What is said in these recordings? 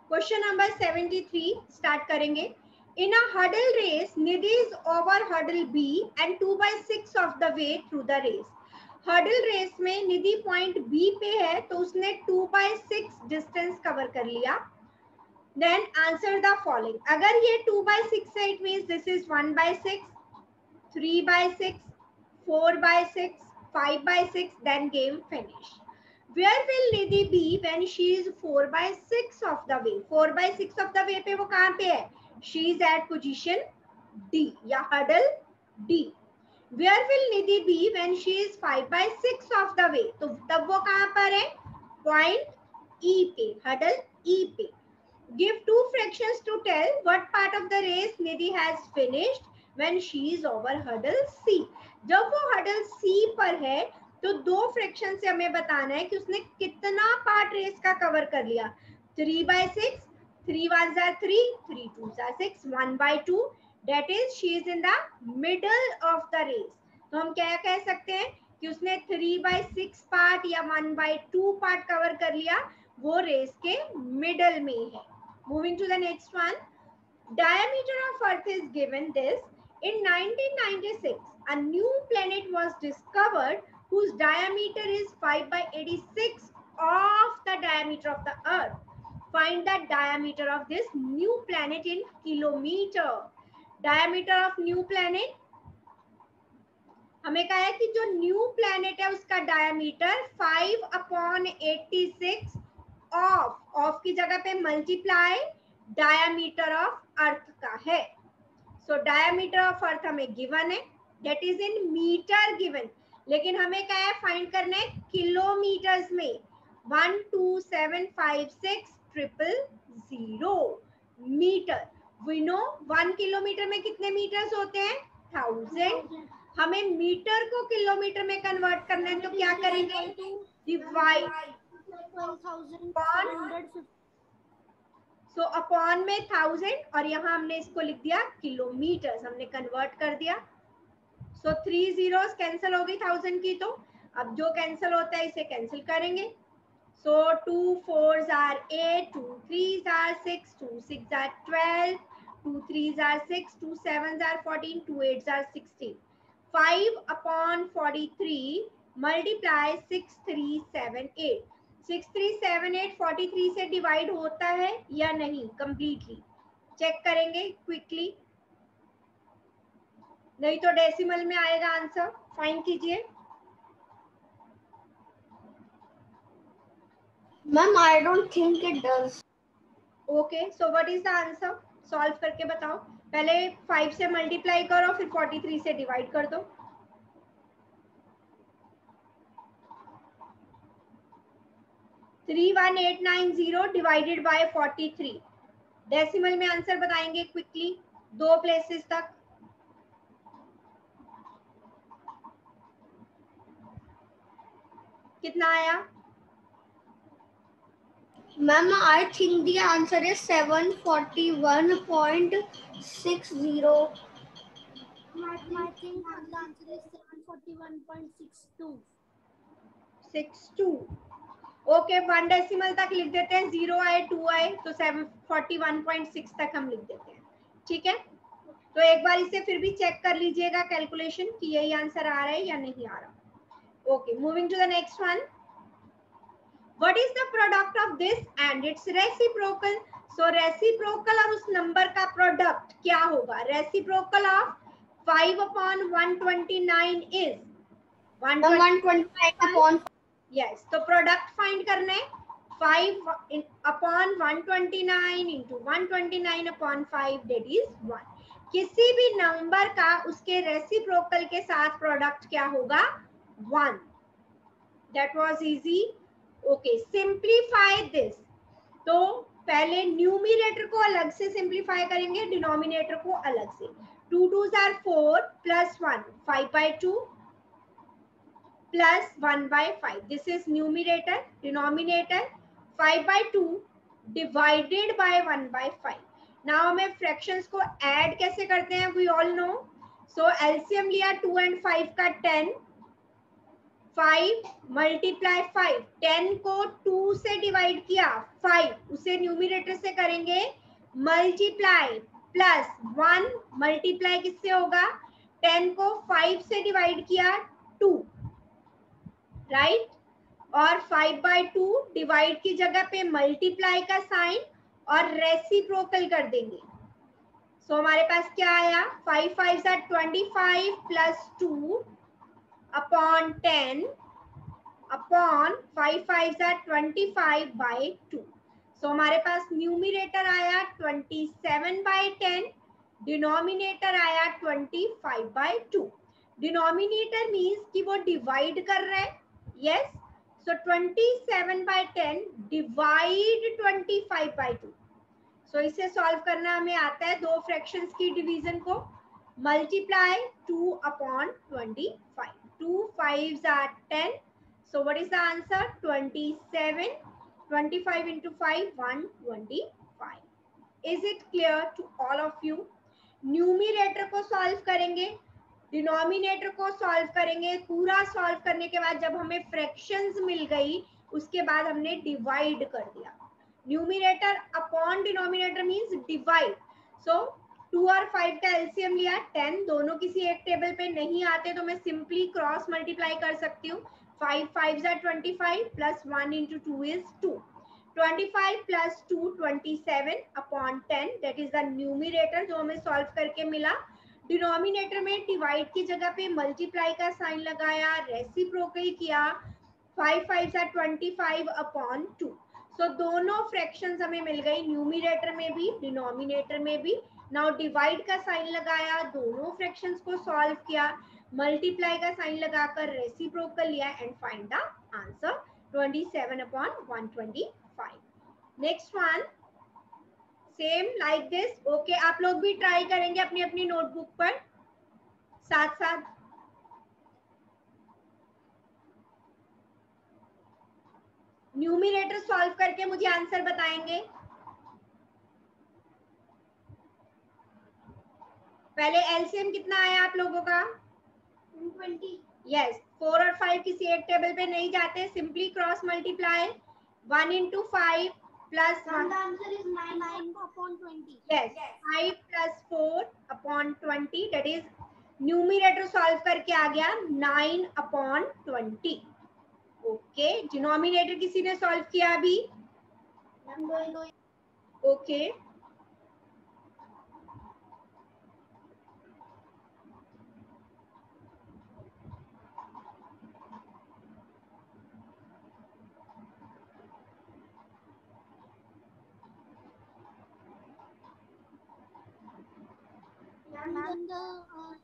Question number 73 start करेंगे. In a hurdle race, Nidhi is over hurdle B and 2/6 of the way through the race. Hurdle race में Nidhi point B पे है तो उसने 2/6 distance cover कर लिया. Then answer the following. अगर ये 2/6 है it means this is 1/6, 3/6, 4/6, 5/6. Then game finish. Where will Nidhi be when she is 4/6 of the way? 4/6 of the way पे वो कहाँ पे है? She is at position D या hurdle D. Where will Nidhi be when she is 5/6 of the way? तो तब वो कहाँ पर है? Point E पे, hurdle E पे. Give two fractions to tell what part of the race Nidhi has finished when she is over hurdle C. जब वो hurdle C पर है तो दो फ्रैक्शन से हमें बताना है कि उसने कितना पार्ट रेस का कवर कर लिया. 3/6, 3 1s are 3, 3 2s are 6, 1/2. That is she is in the middle of the race. तो हम क्या कह सकते हैं कि उसने 3/6 पार्ट या 1/2 पार्ट कवर कर लिया. वो रेस के मिडल में है. Moving to the next one. Diameter of Earth is given this. In 1996, a new planet was discovered whose diameter is 5/86 of the diameter of the Earth. Find the diameter of this new planet in kilometer. Diameter of new planet. हमें कहा है कि जो new planet है उसका diameter 5/86 of की जगह पे मल्टीप्लाई डायमीटर ऑफ अर्थ का है. सो डायमीटर ऑफ अर्थ हमें गिवन है, that is in meter given. लेकिन हमें क्या है फाइंड करना है किलोमीटर्स में. 12756 मीटर. वी नो 1 किलोमीटर में कितने मीटर्स होते हैं? 1000. हमें मीटर को किलोमीटर में कन्वर्ट करना है तो क्या करेंगे? डिवाइड. सो अपॉन में 1000 और यहाँ हमने इसको लिख दिया किलोमीटर्स. हमने कन्वर्ट कर दिया. सो 3 zeros कैंसिल हो गई 1000 की. तो अब जो कैंसिल होता है इसे कैंसिल करेंगे. सो 2 4s are 8, 2 3s are 6, 2 6s are 12, 2 3s are 6, 2 7s are 14, 2 8s are 16. 5/43 multiply 6378. 6378 43 से डिवाइड होता है या नहीं? कंप्लीटली चेक करेंगे क्विकली, नहीं तो डेसिमल में आएगा आंसर. फाइंड कीजिए. Ma'am I don't think it does. Okay, so what is the answer? Solve करके बताओ. पहले 5 से मल्टीप्लाई करो फिर 43 से डिवाइड कर दो. 31890 डिवाइडेड बाय 43. डेसिमल में आंसर बताएंगे क्विकली, दो प्लेसेस तक. कितना आया? Ma'am I think the answer is 741.60. I think the answer is 741.62. 62. Okay, 1 decimal तक लिख देते हैं. 0 आए 2 आए तो 741.6 तक हम लिख देते हैं. ठीक है, तो एक बार इसे फिर भी चेक कर लीजिएगा कैलकुलेशन कि यही आंसर आ रहा है या नहीं आ रहा. Okay, moving to the next one. What is the product of this and its reciprocal. So reciprocal और उस नंबर का प्रोडक्ट क्या होगा? Reciprocal of 5/129 is 129 yes. तो प्रोडक्ट फाइंड करना है. 5/129 इंटू 129/5 दैट इज 1. किसी भी नंबर का उसके रेसिप्रोकल के साथ प्रोडक्ट क्या होगा? 1. That was easy. Okay, simplify this. तो पहले न्यूमिनेटर को अलग से सिंप्लीफाई करेंगे, डिनोमिनेटर को अलग से. 2 2s are 4 plus 1 5/2 plus 1/5. This is numerator. Denominator 5/2 divided by 1/5. Now हमें fractions को add कैसे करते हैं? We all know. So LCM लिया 2 and 5 का 10. 5 मल्टीप्लाई 5, 10 को 2 से डिवाइड किया 5, उसे न्यूमरेटर से करेंगे मल्टीप्लाई, प्लस 1 मल्टीप्लाई किससे होगा, 10 को 5 से डिवाइड किया 2, राइट, और 5/2 डिवाइड की जगह पे मल्टीप्लाई का साइन और रेसिप्रोकल कर देंगे। सो हमारे पास क्या आया, 5 5 are 25 plus 2 upon 10 upon 5 5 are 25/2। सो हमारे पास न्यूमरेटर आया 27/10, डिनोमिनेटर आया 25/2। डिनोमिनेटर मीन्स कि वो डिवाइड कर रहा है, यस, सो 27/10 डिवाइड 25/2। सो इसे सॉल्व करना हमें आता है दो फ्रैक्शंस की डिवीजन को, multiply 2 upon 25, 2 5s are 10, so what is the answer, 27, 25 into 5 125। is it clear to all of you? Numerator को सॉल्व करेंगे, डिनोमिनेटर को सॉल्व करेंगे, पूरा सॉल्व करने के बाद जब हमें फ्रैक्शंस मिल गई उसके बाद हमने डिवाइड कर दिया, numerator upon denominator means divide. So 2 और 5 का एलसीएम लिया 10, दोनों किसी एक टेबल पे नहीं आते तो मैं सिंपली क्रॉस मल्टीप्लाई कर सकती हूँ, 5 5s are 25 plus 1 into 2 is 2, 25 plus 2 27 upon 10, that is the numerator जो हमें सॉल्व करके मिला। डिनोमिनेटर में डिवाइड की जगह पे मल्टीप्लाई का साइन लगाया, रेसिप्रोकल किया, 5 5s are 25 अपॉन 2। सो दोनों फ्रैक्शंस हमें मिल गई, न्यूमरेटर में भी डिनोमिनेटर में भी। नाउ डिवाइड का साइन लगाया, दोनों फ्रैक्शंस को सॉल्व किया, मल्टीप्लाई का साइन लगाकर रेसिप्रोकल लिया and find the answer 27 upon 125। Next one same like this. Okay, आप लोग भी ट्राई करेंगे अपनी अपनी नोटबुक पर साथ साथ। न्यूमरेटर सॉल्व करके मुझे आंसर बताएंगे। पहले एलसीएम कितना आया आप लोगों का, 120। यस, 4 और 5 किसी एक टेबल पे नहीं जाते, simply cross multiply, 1 into 5 plus 1, The answer is 9 upon 20। Yes, 5 plus 4 upon 20, that is numerator solve करके आ गया 9 अपॉन 20। ओके, डिनोमिनेटर किसी ने सॉल्व किया अभी, okay,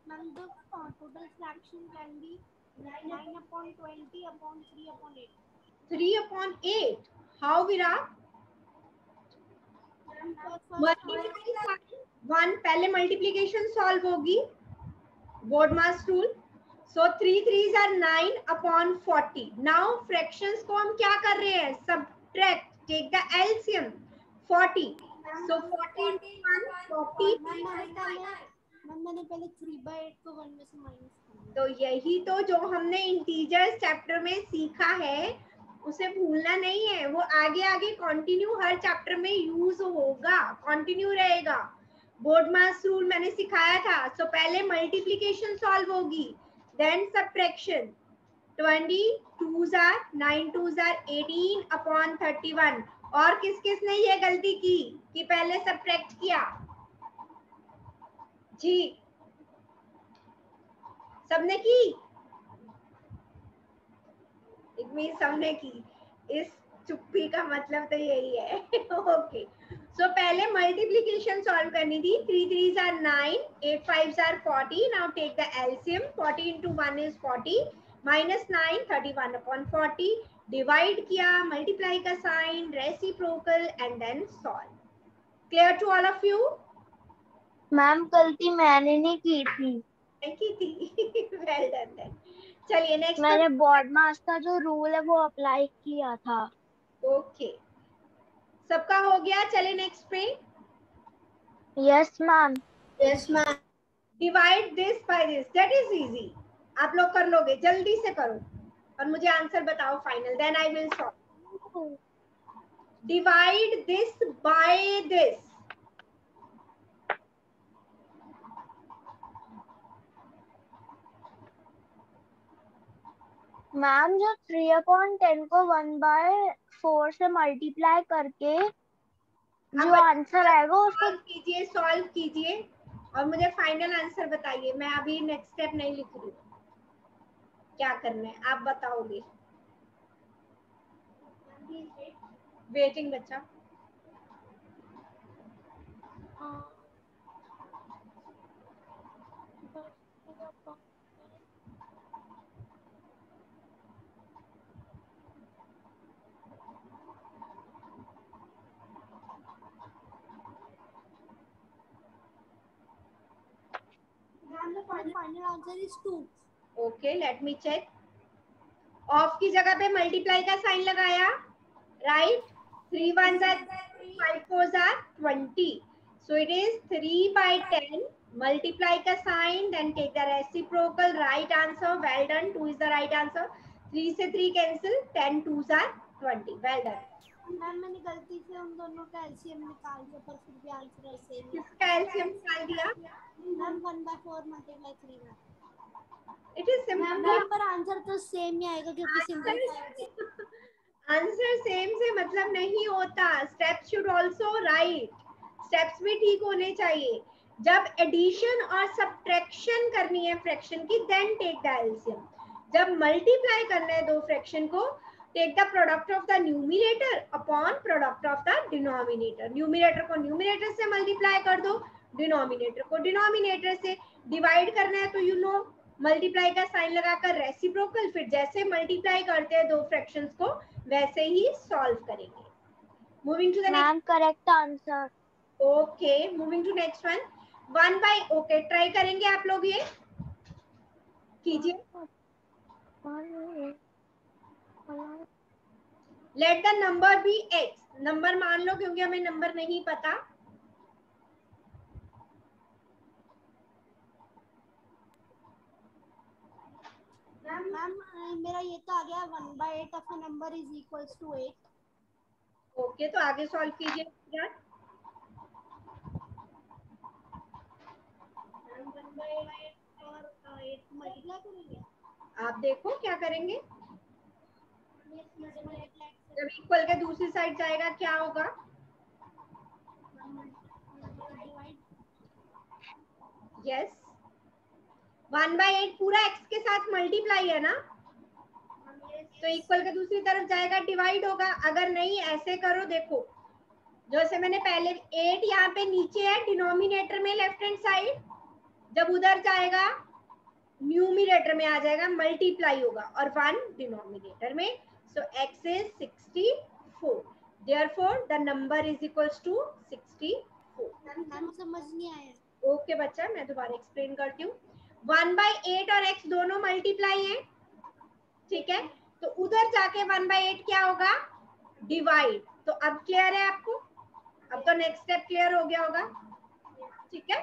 Ma'am, the total fraction can be 9 upon 20 upon 3 upon 8। 3 upon 8, how Virat? One पहले multiplication solve होगी, BODMAS rule. So 3 3s are 9 upon 40। Now fractions को हम क्या कर रहे हैं, subtract, take the LCM 40। So 40 into 1 40। मैंने पहले 3/8 को 1 में से माइनस किया। तो यही तो जो हमने इंटीजर्स चैप्टर में सीखा है उसे भूलना नहीं है, वो आगे आगे कंटिन्यू हर चैप्टर में यूज होगा, कंटिन्यू रहेगा। बोर्ड मास रूल मैंने सिखाया था। सो पहले मल्टीप्लिकेशन सॉल्व होगी, then subtraction. 20 2s are 9 2s are 18 upon 31। और किस किस ने ये गलती की कि पहले सब्ट्रैक्ट किया जी, सबने की, इट मीन सबने की, इस चुप्पी का मतलब तो यही है। ओके, सो पहले मल्टीप्लिकेशन सॉल्व करनी थी, 3 3s are 9 8 5s are 40। Now take the LCM, 40 into 1 is 40 minus 9 31 upon 40, divide किया, मल्टीप्लाई का sign, reciprocal and then solve. Clear to all of you? Ma'am गलती मैंने नहीं की थी, की थी। Well done then. चलिए नेक्स्ट, मैंने बोर्ड मास का जो रूल है वो अप्लाई किया था। ओके, सबका हो गया। चले नेक्स्ट पे। Yes ma'am. Yes ma'am. Divide this by this, that is easy, आप लोग कर लोगे, जल्दी से करो। और मुझे आंसर बताओ final, then I will solve. Divide this by this. Ma'am जो 3/10 को 1/4 से मल्टीप्लाई करके जो आंसर आएगा उसको सॉल्व कीजिए और मुझे फाइनल आंसर बताइए। मैं अभी नेक्स्ट स्टेप नहीं लिख रही हूँ, क्या करना है आप बताओगे। वेटिंग बच्चा। Final answer is 2। Okay, let me check. Of की जगह पे मल्टीप्लाई का साइन लगाया, right. 3 1s are 3, 5 4s are 20. So it is 3/10. Multiply का sign, then take the reciprocal. Right answer. Well done. 2 is the right answer. 3 से 3 cancel. 10 2s are 20. Well done. Ma'am मैंने गलती से उन दोनों का एलसीएम निकाल दिया, पर फिर भी आंसर सेम ही किसका एलसीएम निकाल दिया? मैम 1/4 मल्टीप्लाई 3 में। It is simple. मैम पर आंसर तो सेम ही आएगा क्योंकि सिंपल आंसर सेम से मतलब नहीं होता। Steps should also right, steps भी ठीक होने चाहिए। जब एडिशन और सब्ट्रैक्शन करनी है फ्रैक्शन की, देन टेक द एलसीएम। जब मल्टीप्लाई करना है दो फ्रैक्शन को, take the product of the numerator upon product of the denominator. Numerator को न्यूमिनेटर से मल्टीप्लाई कर दो, डिनोमिनेटर को डिनोमिनेटर से। डिवाइड करना है तो यू नो मल्टीप्लाई का साइन लगाकर रेसिप्रोकल, फिर जैसे मल्टीप्लाई करते हैं दो फ्रैक्शंस को वैसे ही सॉल्व करेंगे। Moving to the ma'am correct answer. Okay, moving to next one. 1/, okay try करेंगे आप लोग, ये कीजिए। Let the number be x, number मान लो क्योंकि हमें नंबर नहीं पता। मैम मेरा ये तो आ गया 1/8 of a number is equals to 8। Okay, तो आगे सॉल्व कीजिए। और 8 मल्टीप्लाई करेंगे। आप देखो क्या करेंगे। जब इक्वल के दूसरी साइड जाएगा क्या होगा? यस, 1/8 पूरा x के साथ मल्टीप्लाई है ना, तो इक्वल के दूसरी तरफ जाएगा, डिवाइड होगा। अगर नहीं ऐसे करो, देखो जैसे मैंने पहले 8 यहाँ पे नीचे है डिनोमिनेटर में लेफ्ट हैंड साइड, जब उधर जाएगा न्यूमिनेटर में आ जाएगा, मल्टीप्लाई होगा और 1 डिनोमिनेटर में। सो x is 64, therefore the number is equals to 64। Ma'am समझ नहीं आया। ओके बच्चा, मैं दोबारा एक्सप्लेन करती हूँ। 1/8 और x दोनों मल्टीप्लाई है, ठीक है, तो उधर जाके 1/8 क्या होगा? डिवाइड। तो अब क्लियर है आपको? अब तो नेक्स्ट स्टेप क्लियर हो गया होगा, ठीक है।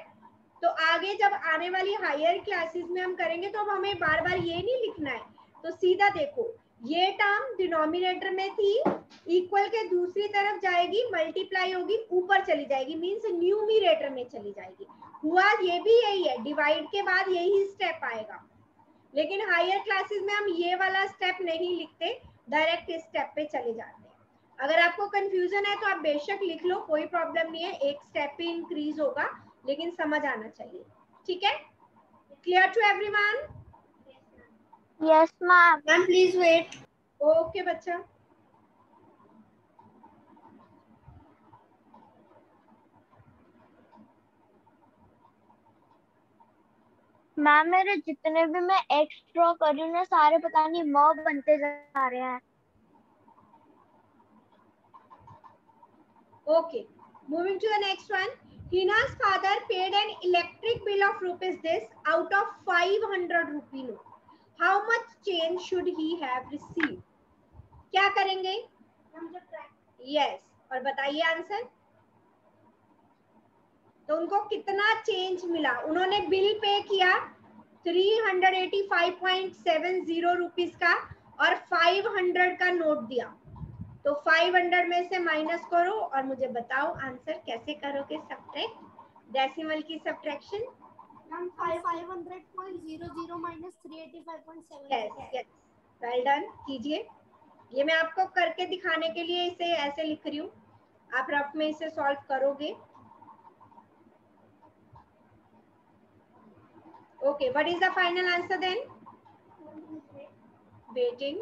तो आगे जब आने वाली हायर क्लासेस में हम करेंगे तो अब हमें बार बार ये नहीं लिखना है, तो सीधा देखो ये टर्म डिनोमिनेटर में थी, इक्वल के दूसरी तरफ जाएगी, मल्टीप्लाई होगी, ऊपर चली जाएगी, मींस न्यूमिनेटर में चली जाएगी। हुआ ये भी यही है, डिवाइड के बाद यही स्टेप आएगा। लेकिन हायर क्लासेस में हम ये वाला स्टेप नहीं लिखते, डायरेक्ट इस स्टेप पे चले जाते हैं। अगर आपको कंफ्यूजन है तो आप बेशक लिख लो, कोई प्रॉब्लम नहीं है, एक स्टेप ही इंक्रीज होगा, लेकिन समझ आना चाहिए, ठीक है। Clear to everyone? Yes ma'am. Ma'am please wait. Okay बच्चा। मैम मेरे जितने भी मैं एक्स ड्रॉ कर रही हूँ ना, सारे पता नहीं म बनते जा रहे हैं। Okay, moving to the next one. Hina's father paid an electric bill of rupees this out of 500 rupee note. How much change should he have received? क्या करेंगे? Yes, और बताइए आंसर। तो उनको कितना चेंज मिला? उन्होंने बिल पे किया 385.70 रुपीस का, और 500 का नोट दिया, तो 500 में से माइनस करो और मुझे बताओ आंसर कैसे करोगे सब्ट्रैक्ट, डेसिमल की subtraction. 500.00 minus 385.7. Yes yes, well done, कीजिए। ये मैं आपको करके दिखाने के लिए इसे ऐसे लिख रही हूँ, आप रफ में इसे सॉल्व करोगे। Okay, what is the final answer then? Waiting.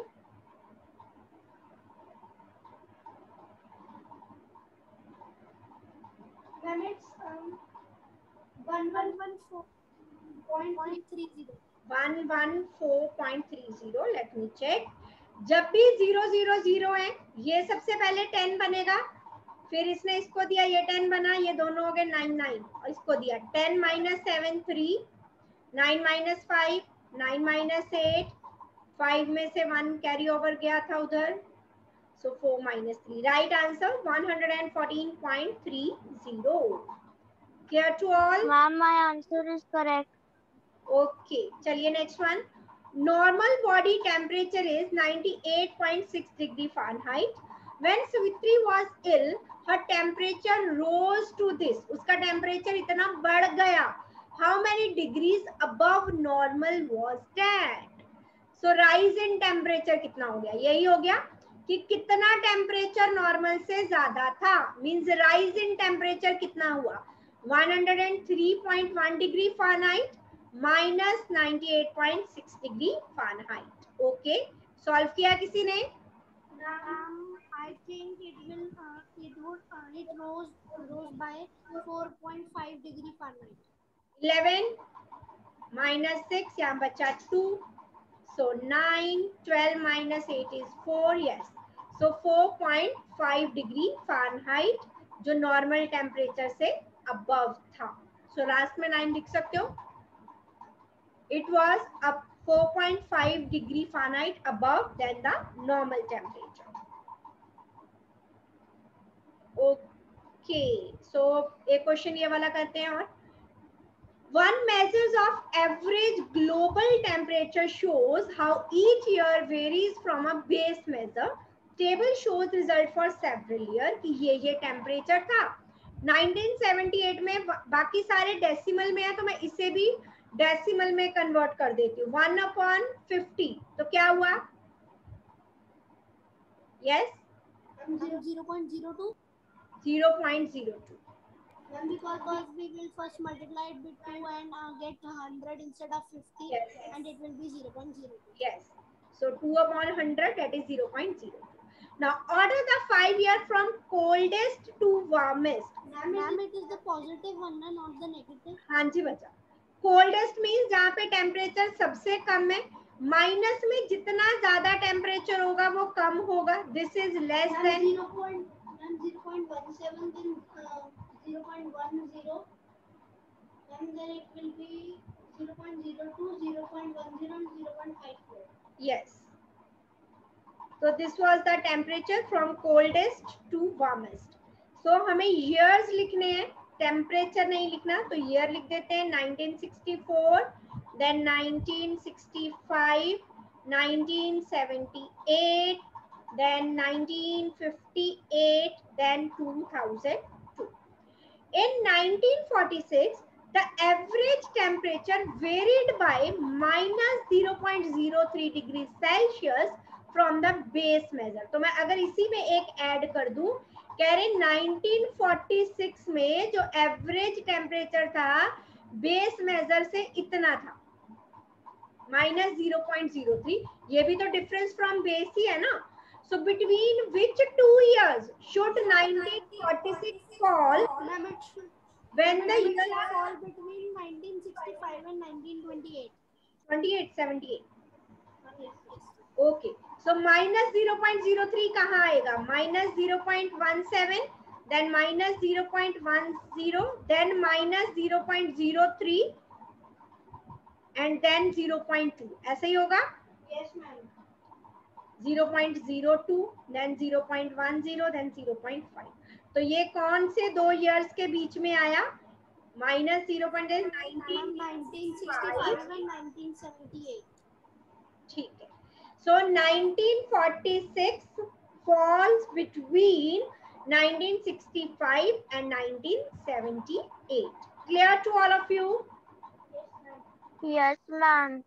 Then it's 114.30. 114.30, let me check. जब भी 000 है, ये सबसे पहले 10 बनेगा, फिर इसने इसको दिया, ये 10 बना, ये दोनों हो गए 9 9, और इसको दिया 10 minus 7 3, 9 minus 5 9 minus 8, 5 में से 1 कैरी ओवर गया था उधर, so 4 minus 3, right answer 114.30. Clear to all? Ma'am, my answer is correct. Okay, चलिए next one. Normal body temperature is 98.6 degree Fahrenheit. When Savitri was ill, her temperature rose to this. उसका temperature इतना बढ़ गया. How many degrees above normal was that? So rise in temperature कितना हो गया? यही हो गया कि कितना टेम्परेचर नॉर्मल से ज्यादा था, मीन्स राइज इन टेम्परेचर कितना हुआ? 103.1 degree Fahrenheit minus 98.6 degree Fahrenheit. Okay, solve किया किसी ने? I think it rose by 4.5 degree Fahrenheit. 11 minus 6, यहाँ बचा 2, so 9, 12 minus 8 is 4, yes, so 4.5 degree Fahrenheit जो नॉर्मल टेम्परेचर से अबव था. सो लास्ट में 9 लिख सकते हो. It was up 4.5 degree Fahrenheit above than the normal temperature. Okay, so एक क्वेश्चन ये वाला करते हैं और one measures of average global temperature shows how each year varies from a base measure. Table shows result for several year कि ये temperature था 1978 में. बाकी सारे डेसिमल में है तो मैं इसे भी डेसिमल में कन्वर्ट कर देती हूँ. 1/50 तो क्या हुआ? Yes, 0.02. 0.02. Because we will first multiply it with 2 and get 100 instead of 50, Yes. and it will be 0.02. Yes, so 2/100, that is 0.02. Now order the 5 year from coldest to warmest. Ma'am, it is the positive one and not the negative. हाँ जी बच्चा, coldest means जहाँ पे temperature सबसे कम है, minus में जितना ज्यादा temperature होगा वो कम होगा. This is less than 0.17, then 0.10, and then it will be 0.02, 0.10, and 0.54. yes. So this was the temperature from coldest to warmest. So हमें years लिखने हैं, टेम्परेचर नहीं लिखना, तो ईयर लिख देते हैं 1964, then 1965, 1978, then 1958, then 2002. In 1946, the average temperature varied by minus 0.03 degree Celsius from the base measure. तो मैं अगर इसी में एक ऐड कर दूं, कह रहे 1946 में जो एवरेज टेम्परेचर था बेस मेजर से इतना था, minus 0.03. ये भी तो डिफरेंस फ्रॉम बेस ही है ना. So between which 2 years should 1946 fall? Ma'am, it should When the year fall between 1965 and 1928. 2878. Yes. Okay, so minus 0.03 कहाँ आएगा? minus 0.17, then minus 0.10, then minus 0.03, and then 0.2. ऐसे ही होगा? Yes, ma'am. 0.02, then 0.10, then 0.5. तो ये कौन से 2 years के बीच में आया? minus 0.1965. 1965 and 1978. ठीक है. So 1946 falls between 1965 and 1978. Clear to all of you? Yes, ma'am.